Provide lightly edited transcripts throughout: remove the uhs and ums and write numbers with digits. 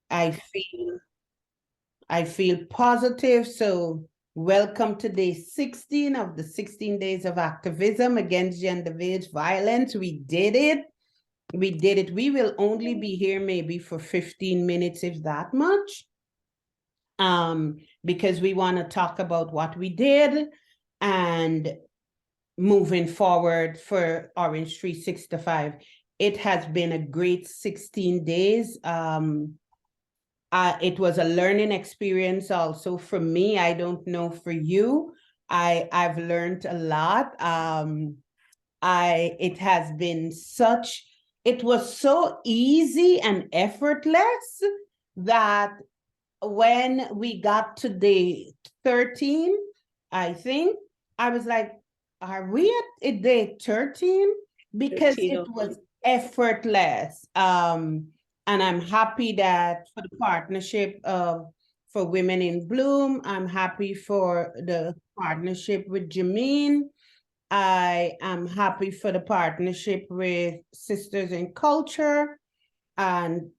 I feel positive. So welcome to day 16 of the 16 days of activism against gender-based violence. We did it. We did it. We will only be here maybe for 15 minutes, if that much. Because we want to talk about what we did and moving forward for Orange 365. It has been a great 16 days. It was a learning experience also for me. I don't know for you. I've learned a lot. It was so easy and effortless that when we got to day 13, I think, I was like, are we at day 13? Because 13, it was effortless. And I'm happy that for the partnership for Women in Bloom, I'm happy for the partnership with Jameen. I am happy for the partnership with Sisters in Culture. And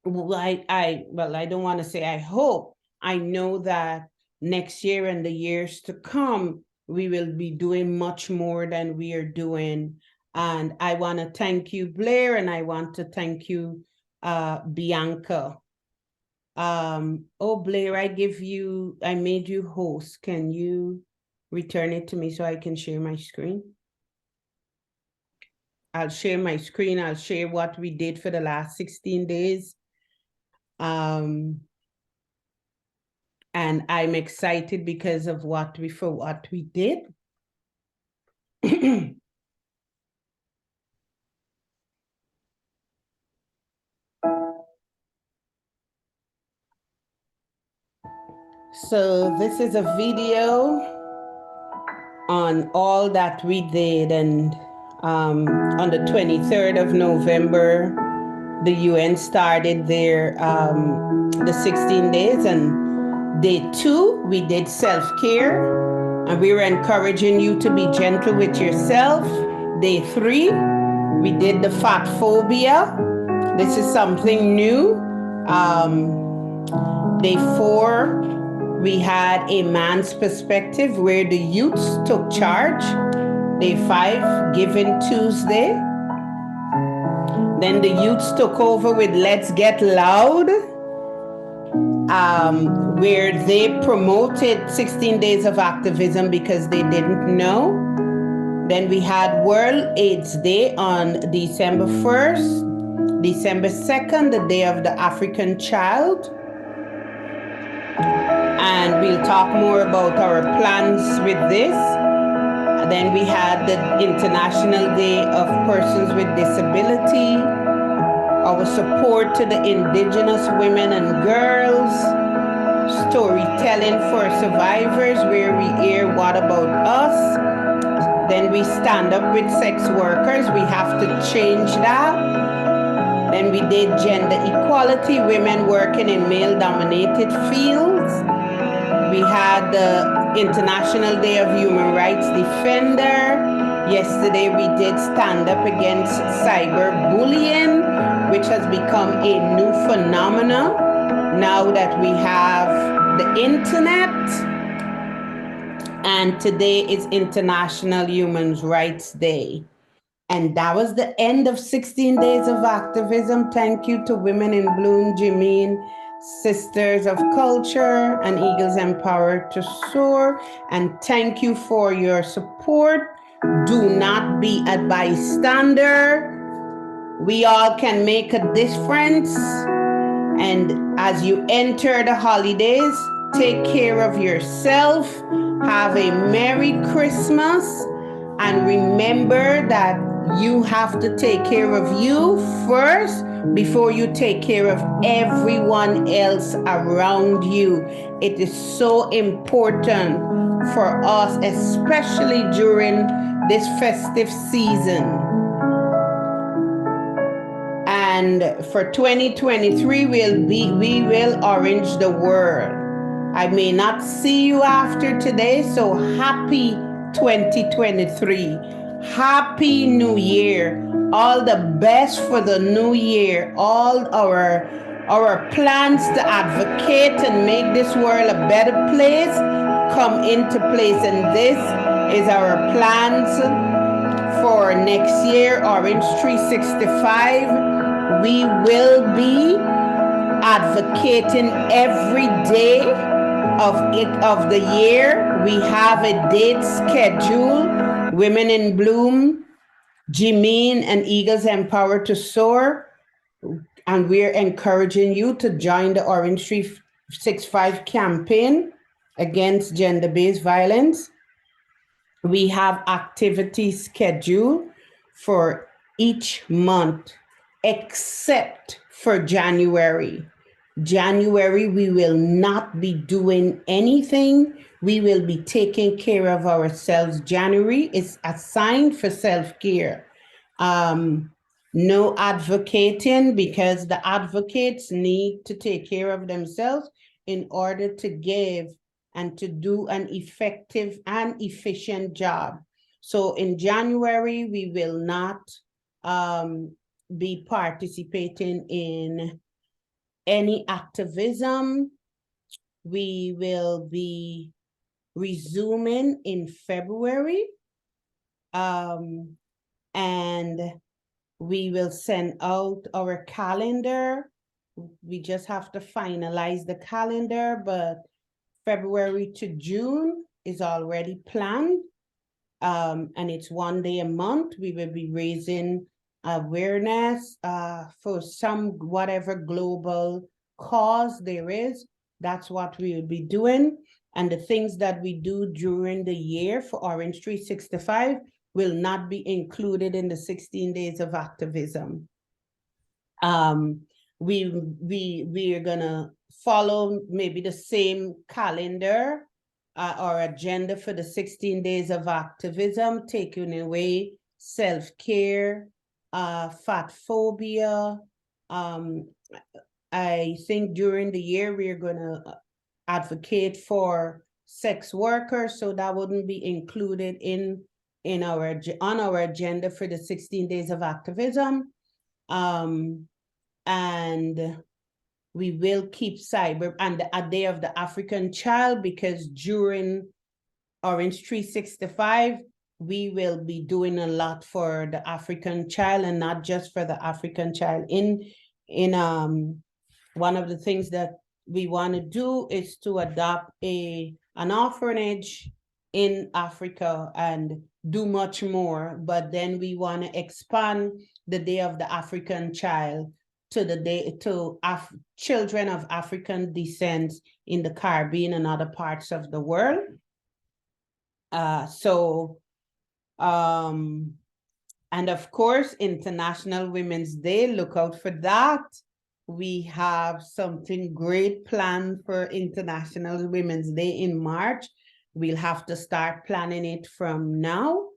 I don't want to say I hope. I know that next year and the years to come, we will be doing much more than we are doing. And I want to thank you, Blair, and I want to thank you, Bianca. Blair, I made you host. Can you return it to me so I can share my screen? I'll share my screen. I'll share what we did for the last 16 days. And I'm excited because of what we did. So this is a video on all that we did, and on the 23rd of November, the UN started the 16 days, and day 2, we did self-care, and we were encouraging you to be gentle with yourself. Day 3, we did the fat phobia. This is something new. Day 4, we had a man's perspective where the youths took charge. Day 5, Giving Tuesday. Then the youths took over with Let's Get Loud, where they promoted 16 days of activism because they didn't know. Then we had World AIDS Day on December 1st, December 2nd, the Day of the African Child. And we'll talk more about our plans with this. Then we had the International Day of Persons with Disability, our support to the Indigenous women and girls, storytelling for survivors, where we hear what about us. Then we stand up with sex workers. We have to change that. Then we did gender equality, women working in male-dominated fields. We had the International Day of Human Rights Defender. Yesterday we did stand up against cyberbullying, which has become a new phenomenon now that we have the internet. And today is International Human Rights Day. And that was the end of 16 days of activism. Thank you to Women in Bloom, Jameen, Sisters of Culture, and Eagles Empowered to Soar. And thank you for your support. Do not be a bystander. We all can make a difference. And as you enter the holidays, take care of yourself. Have a Merry Christmas. And remember that you have to take care of you first before you take care of everyone else around you. It is so important for us, especially during this festive season. And for 2023, we will orange the world. I may not see you after today, so happy 2023. Happy New Year. All the best for the new year. All our Our plans to advocate and make this world a better place come into place. And this is our plans for next year, Orange 365. We will be advocating every day of the year. We have a date schedule. Women in Bloom, Jimeen, and Eagles Empower to Soar. And we're encouraging you to join the Orange 365 campaign against gender-based violence. We have activities scheduled for each month, except for January. January, we will not be doing anything. We will be taking care of ourselves. January is assigned for self-care. No advocating, because the advocates need to take care of themselves in order to give and to do an effective and efficient job. So in January, we will not be participating in any activism. We will be resuming in February, and we will send out our calendar. We just have to finalize the calendar, but February to June is already planned, and it's 1 day a month. We will be raising awareness for some whatever global cause there is. That's what we will be doing. And the things that we do during the year for Orange 365 will not be included in the 16 days of activism. We are gonna follow maybe the same calendar or agenda for the 16 days of activism, taking away self-care, fat phobia. I think during the year we're gonna advocate for sex workers, so that wouldn't be included on our agenda for the 16 days of activism. And we will keep cyber and a day of the African child, because during Orange 365, we will be doing a lot for the African child, and not just for the African child. One of the things that we want to do is to adopt an orphanage in Africa and do much more, but then we want to expand the Day of the African Child to the day to children of African descent in the Caribbean and other parts of the world. And of course, International Women's Day, look out for that. We have something great planned for International Women's Day in March. We'll have to start planning it from now.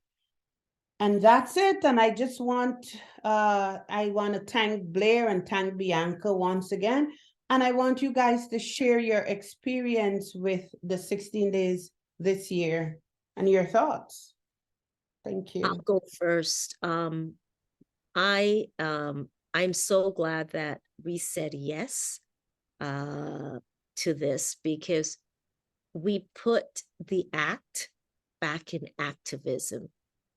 And that's it. And I just want, I want to thank Blair and thank Bianca once again. And I want you guys to share your experience with the 16 days this year and your thoughts. Thank you. I'll go first. I'm so glad that we said yes to this, because we put the act back in activism.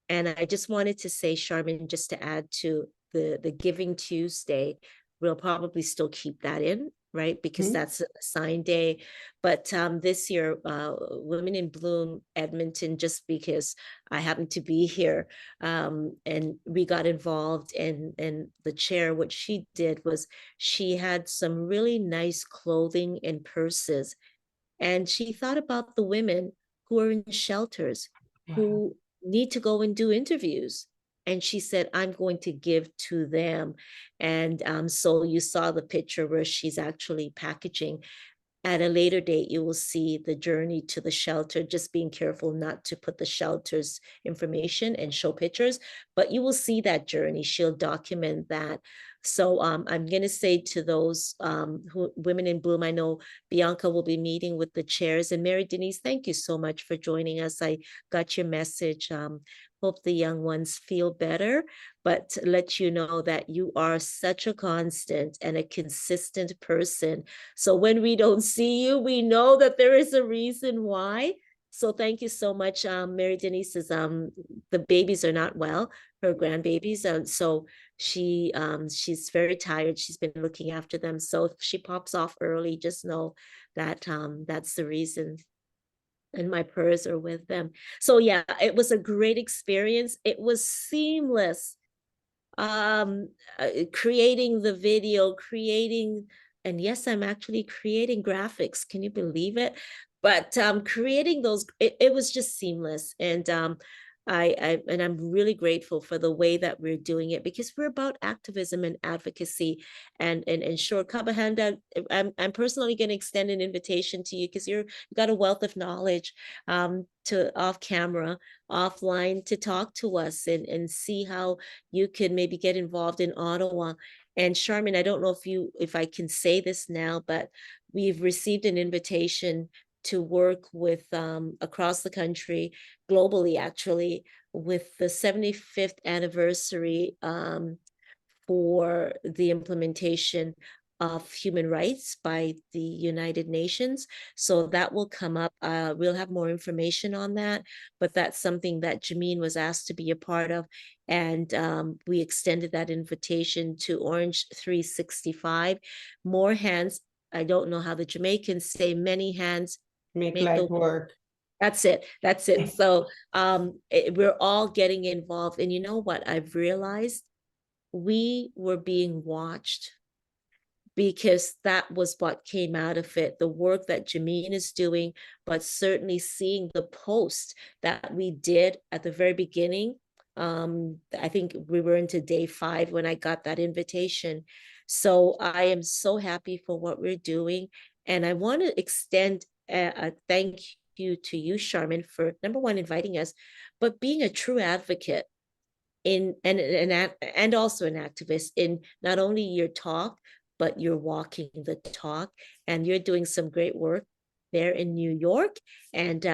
And I just wanted to say, Charmin, just to add to the Giving Tuesday, we'll probably still keep that in, right? Because that's an assigned day. But this year, Women in Bloom Edmonton, just because I happened to be here, and we got involved, and the chair, what she did was she had some really nice clothing and purses. And she thought about the women who are in shelters, who need to go and do interviews. And she said, I'm going to give to them. And so you saw the picture where she's actually packaging. At a later date, you will see the journey to the shelter, just being careful not to put the shelter's information and show pictures, but you will see that journey. She'll document that. So I'm going to say to those Women in Bloom, I know Bianca will be meeting with the chairs. And Mary Denise, thank you so much for joining us. I got your message. Hope the young ones feel better, but to let you know that you are such a constant and a consistent person. So when we don't see you, we know that there is a reason why. So thank you so much. Mary Denise is the babies are not well, her grandbabies. So she's very tired. She's been looking after them. So if she pops off early, just know that that's the reason. And my prayers are with them. So yeah, it was a great experience. It was seamless. Creating the video, and yes, I'm actually creating graphics. Can you believe it? But creating those, it was just seamless. And I'm really grateful for the way that we're doing it, because we're about activism and advocacy. And sure, Kabahanda, I'm personally going to extend an invitation to you, because you got a wealth of knowledge, to off camera, offline, to talk to us and see how you could maybe get involved in Ottawa. And Charmin, I don't know if I can say this now, but we've received an invitation to work with across the country, globally actually, with the 75th anniversary for the implementation of human rights by the United Nations. So that will come up. We'll have more information on that, but that's something that Jameen was asked to be a part of. And we extended that invitation to Orange 365. More hands. I don't know how the Jamaicans say, many hands Make make the light work. That's it. That's it. So we're all getting involved. And you know what I've realized? We were being watched, because that was what came out of it, the work that Jameen is doing, but certainly seeing the post that we did at the very beginning. I think we were into day 5 when I got that invitation. So I am so happy for what we're doing. And I want to extend a thank you to you, Charmin, for number one, inviting us, but being a true advocate and also an activist in not only your talk, but you're walking the talk. And you're doing some great work there in New York. And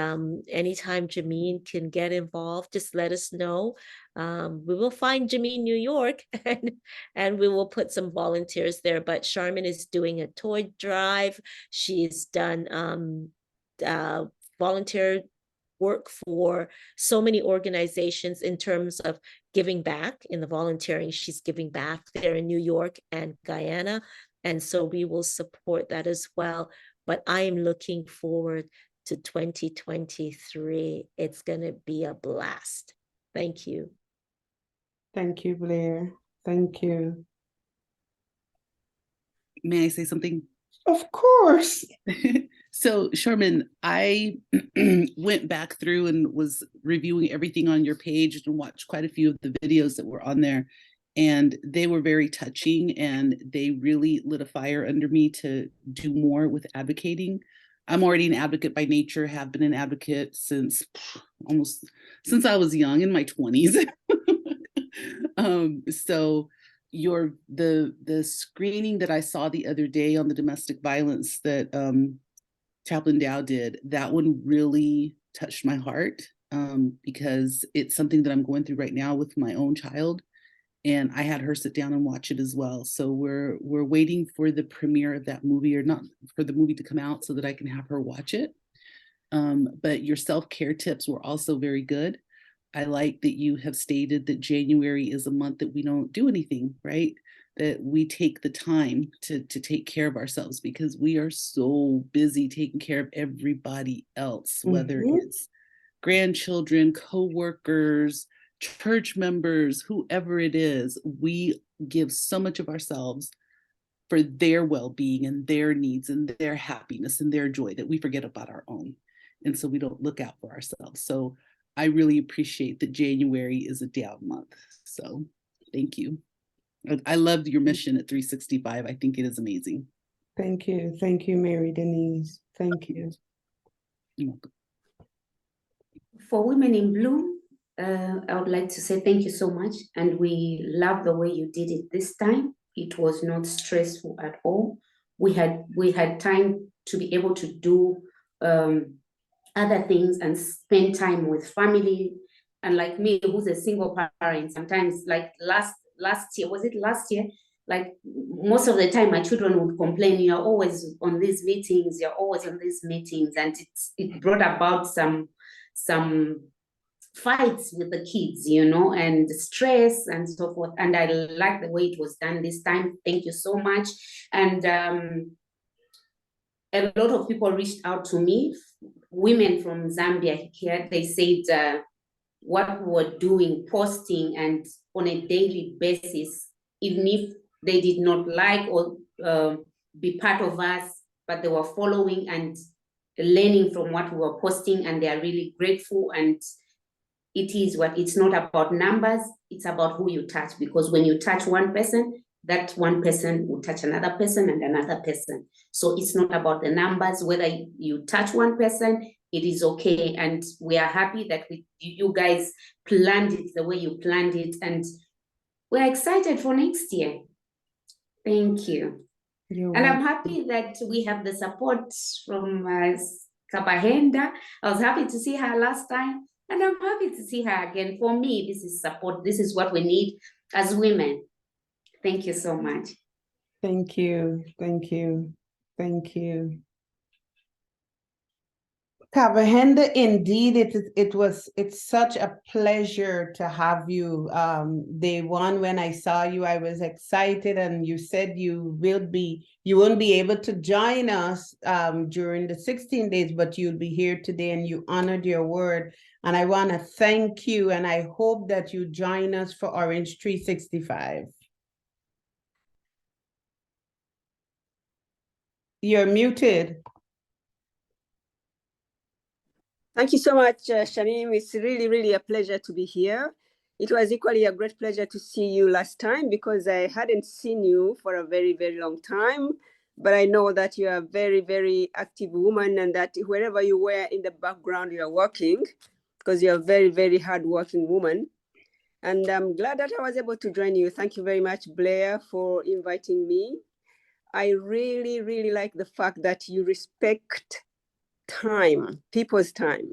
anytime Jameen can get involved, just let us know. We will find Jameen New York and we will put some volunteers there. But Charmin is doing a toy drive. She's done volunteer work for so many organizations in terms of giving back in the volunteering. She's giving back there in New York and Guyana. And so we will support that as well. But I am looking forward to 2023. It's going to be a blast. Thank you. Thank you, Blair. Thank you. May I say something? Of course. So, Sherman, I went back through and was reviewing everything on your page and watched quite a few of the videos that were on there. And they were very touching, and they really lit a fire under me to do more with advocating. I'm already an advocate by nature, have been an advocate since I was young, in my 20s. So the screening that I saw the other day on the domestic violence that Chaplain Dow did, that one really touched my heart, because it's something that I'm going through right now with my own child, and I had her sit down and watch it as well. So we're waiting for the premiere of that movie, or not for the movie to come out, so that I can have her watch it. But your self-care tips were also very good. I like that you have stated that January is a month that we don't do anything, right? That we take the time to take care of ourselves, because we are so busy taking care of everybody else, whether it's grandchildren, co-workers, church members, whoever it is. We give so much of ourselves for their well-being and their needs and their happiness and their joy that we forget about our own. And so we don't look out for ourselves. So I really appreciate that January is a down month. So thank you. I loved your mission at 365. I think it is amazing. Thank you. Thank you, Mary Denise. Thank you. You're welcome. For Women in Bloom, I would like to say thank you so much. And we love the way you did it this time. It was not stressful at all. We had time to be able to do other things and spend time with family. And like me, who's a single parent, sometimes like last year, was it last year? Like most of the time my children would complain, you're always on these meetings, and it brought about some fights with the kids, and stress and so forth. And I like the way it was done this time. Thank you so much. And a lot of people reached out to me, women from Zambia here. They said what we were doing, posting and on a daily basis, even if they did not like or be part of us, but they were following and learning from what we were posting, and they are really grateful. And it's not about numbers, it's about who you touch, because when you touch one person, that one person will touch another person and another person. So it's not about the numbers. Whether you touch one person, it is okay. And we are happy that you guys planned it the way you planned it. And we're excited for next year. Thank you. And I'm happy that we have the support from Kapahenda. I was happy to see her last time, and I'm happy to see her again. For me, this is support. This is what we need as women. Thank you so much. Thank you. Thank you. Thank you. Kabahenda, indeed, it's such a pleasure to have you. Day one, when I saw you, I was excited, and you said you won't be able to join us during the 16 days, but you'll be here today, and you honored your word. And I want to thank you, and I hope that you join us for Orange 365. You're muted. Thank you so much, Shanim. It's really, really a pleasure to be here. It was equally a great pleasure to see you last time, because I hadn't seen you for a very, very long time. But I know that you're a very, very active woman, and that wherever you were in the background, you're working, because you're a very, very hardworking woman. And I'm glad that I was able to join you. Thank you very much, Blair, for inviting me. I really, really like the fact that you respect time, people's time.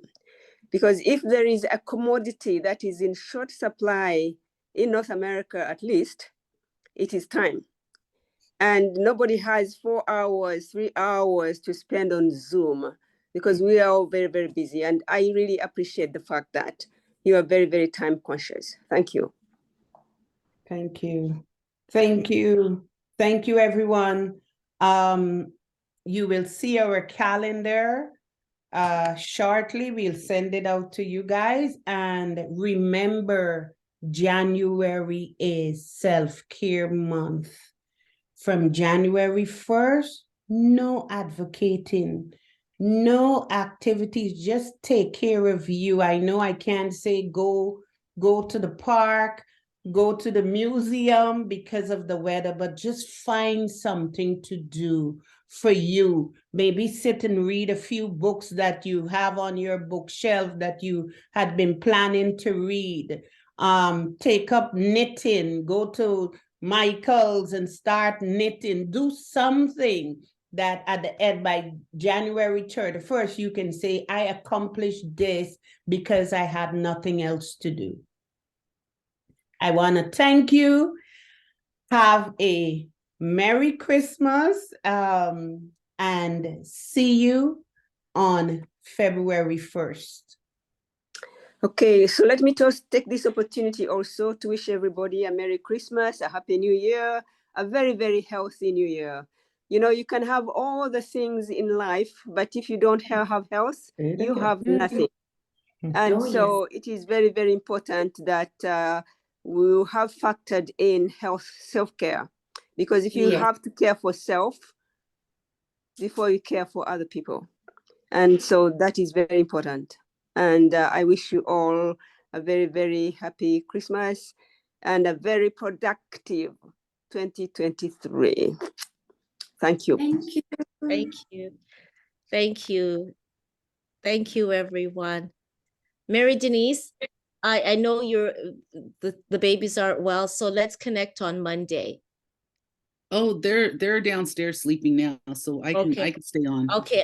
Because if there is a commodity that is in short supply in North America, at least, it is time. And nobody has 4 hours, 3 hours to spend on Zoom, because we are all very, very busy. And I really appreciate the fact that you are very, very time conscious. Thank you. Thank you. Thank you. Thank you, everyone. You will see our calendar shortly. We'll send it out to you guys. And remember, January is self-care month. From January 1st, no advocating, no activities, just take care of you. I know I can't say go to the park, go to the museum because of the weather, but just find something to do for you. Maybe sit and read a few books that you have on your bookshelf that you had been planning to read. Take up knitting, go to Michael's and start knitting. Do something that at the end, by January 31st, you can say, I accomplished this because I had nothing else to do. I want to thank you. Have a Merry Christmas, and see you on February 1st. Okay, so let me just take this opportunity also to wish everybody a Merry Christmas, a Happy New Year, a very, very healthy New Year. You know, you can have all the things in life, but if you don't have health, you have nothing. And so it is very, very important that we have factored in health, self-care, because if you have to care for self before you care for other people. And so that is very important. And I wish you all a very, very happy Christmas and a very productive 2023. Thank you. Thank you. Thank you. Thank you. Thank you, everyone. Mary Denise, I know the babies aren't well, so let's connect on Monday. Oh, they're downstairs sleeping now, so I can Okay. stay on. Okay,